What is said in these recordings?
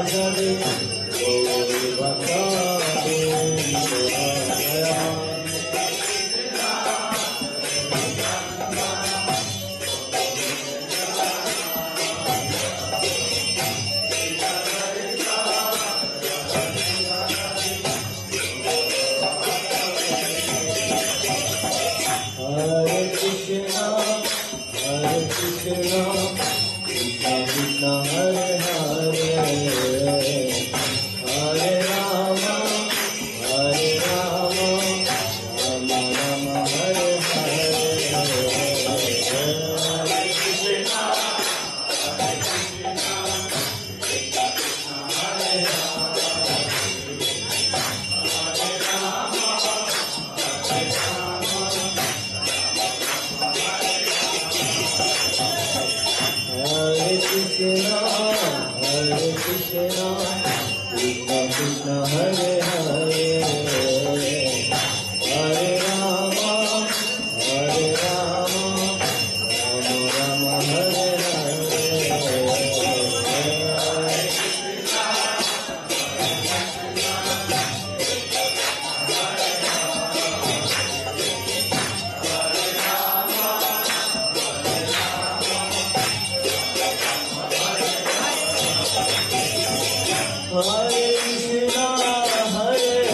जब कोई बता दे गया। Hare Krishna, Krishna Krishna Hare Hare, Hare Rama, Rama Rama Hare Hare, Hare Krishna, Hare Krishna, Krishna Krishna Hare Hare, Hare Rama, Rama Rama Hare Hare Krishna, Hare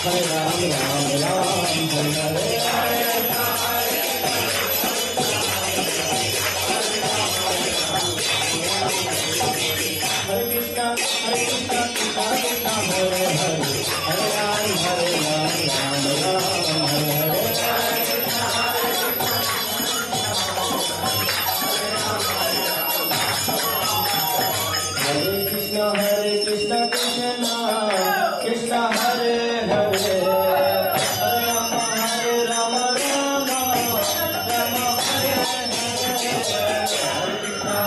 Hare Ram, Ram Ram, Hare Hare. Hare Krishna, Krishna Krishna, Hare Hare. Hare Ram, Ram Ram, Hare Hare. Hare Krishna, Krishna Krishna, Hare Hare. Hare Rama, Rama Rama, Hare Hare. Hare Krishna.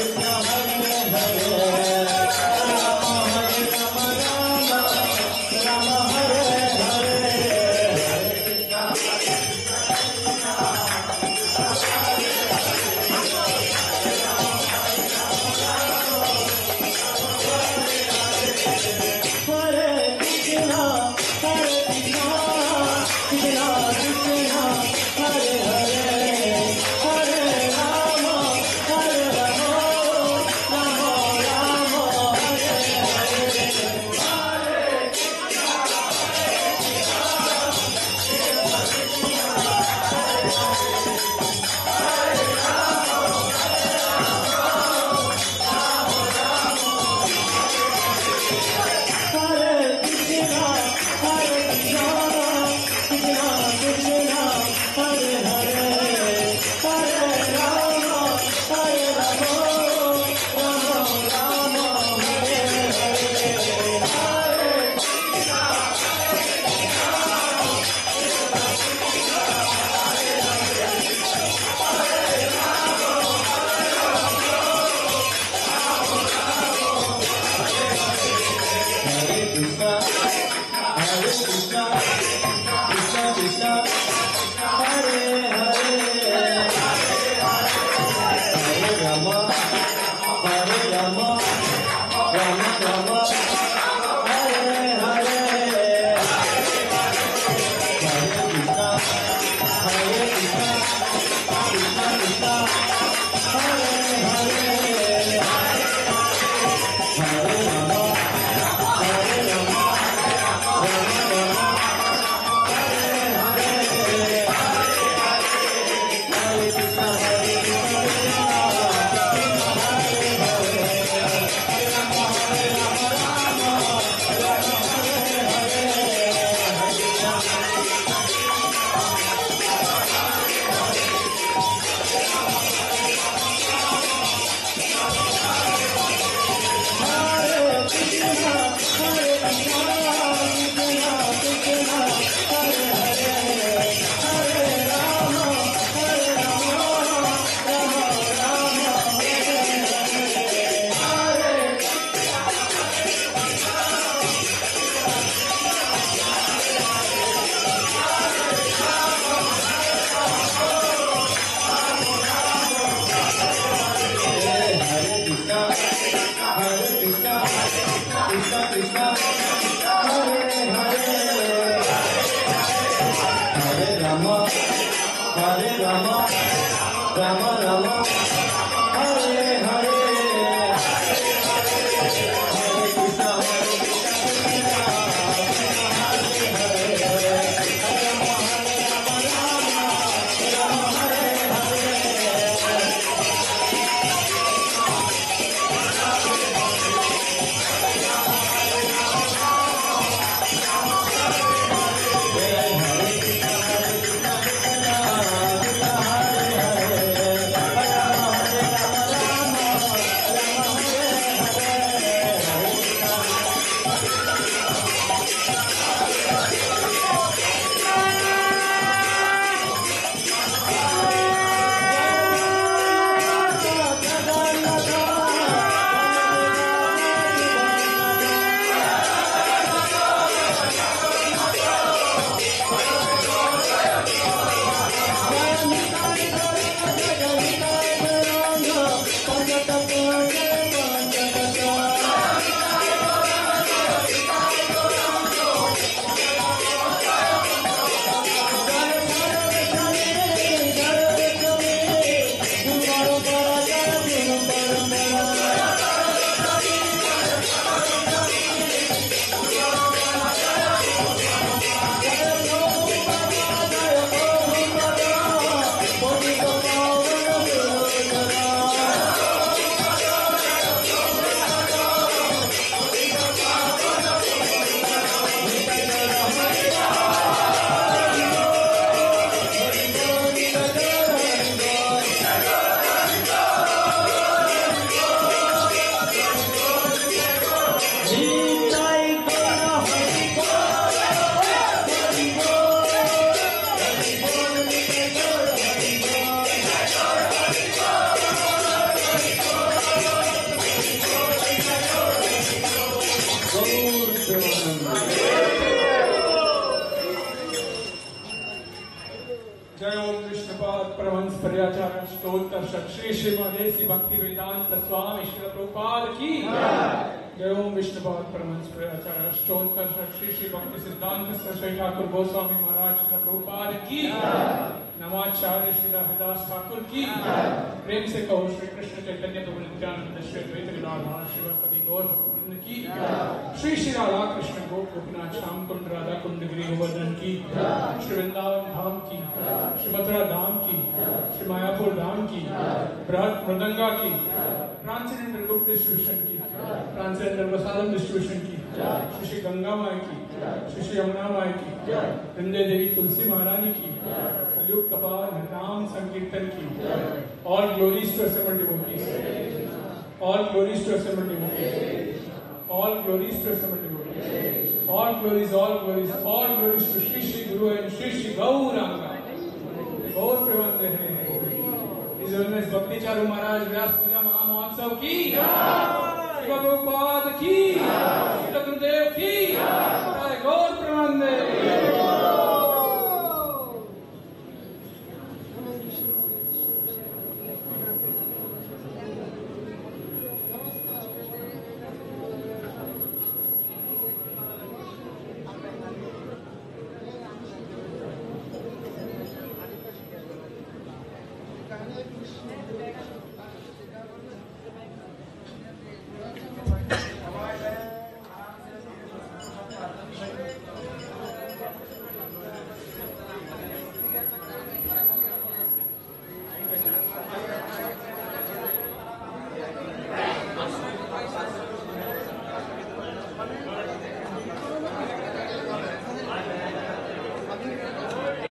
Hare Krishna, Krishna Krishna, Hare Hare. Hare Rama, Rama Hare Hare. Hare Krishna, Krishna Krishna, Hare Hare. Hare Rama, Rama Rama, Hare Hare. Hare Krishna, Krishna Krishna, Hare Hare. Hare Rama, Rama Rama, Hare Hare. Hare Krishna, Krishna Krishna, Hare Hare. Hare Rama, Rama Rama, Hare Hare. Hare Krishna, Krishna Krishna, Hare Hare. Hare Rama, Rama Rama, Hare Hare. Hare Krishna, Krishna Krishna, Hare Hare. Hare Rama, Rama Rama, Hare Hare. Hare Krishna, Vishnupad Paramhans पर्याचार्य स्तोत्र श्री श्रीमदेसी भक्ति वेदांत स्वामी श्री प्रभुपाद की जय ओम विष्णुपाद परमहंस पर्याचार्य स्तोत्र श्री श्री भक्ति सिद्धांत श्री ठाकुर गोस्वामी महाराज श्री प्रभुपाद की नमाचार्य श्री हरिदास ठाकुर की प्रेम से कहो श्री कृष्ण चैतन्य प्रभु नित्यानंद श्री द्वैत गदाधर श्रीवासदि गौर भक्तवृंद की श्री श्री राधा कृष्ण गोपीनाथ श्याम कुंड राधा कुंड गिरि गोवर्धन की श्री वृंदावन धाम की श्री मथुरा धाम की श्री मायापुर धाम की बृहत मृदंगा की ट्रांसेंडेंटल बुक डिस्ट्रीब्यूशन की ट्रांसेंडेंटल प्रसादम डिस्ट्रीब्यूशन की श्री श्री गंगा माई की श्री श्री यमुना माई की वृंदे देवी तुलसी महारानी की कलयुग कपाल नाम संकीर्तन की all glories to assembled devotees all glories to assembled devotees all glories to assembled devotees all glories to Shri Shri guru and Shri Shri Gauranga Gaura Premananda है इस भक्ति चारू महाराज व्यास पूजा महामहोत्सव की प्रभुपाद की गुरुदेव की गौर प्रेमानंद Krishna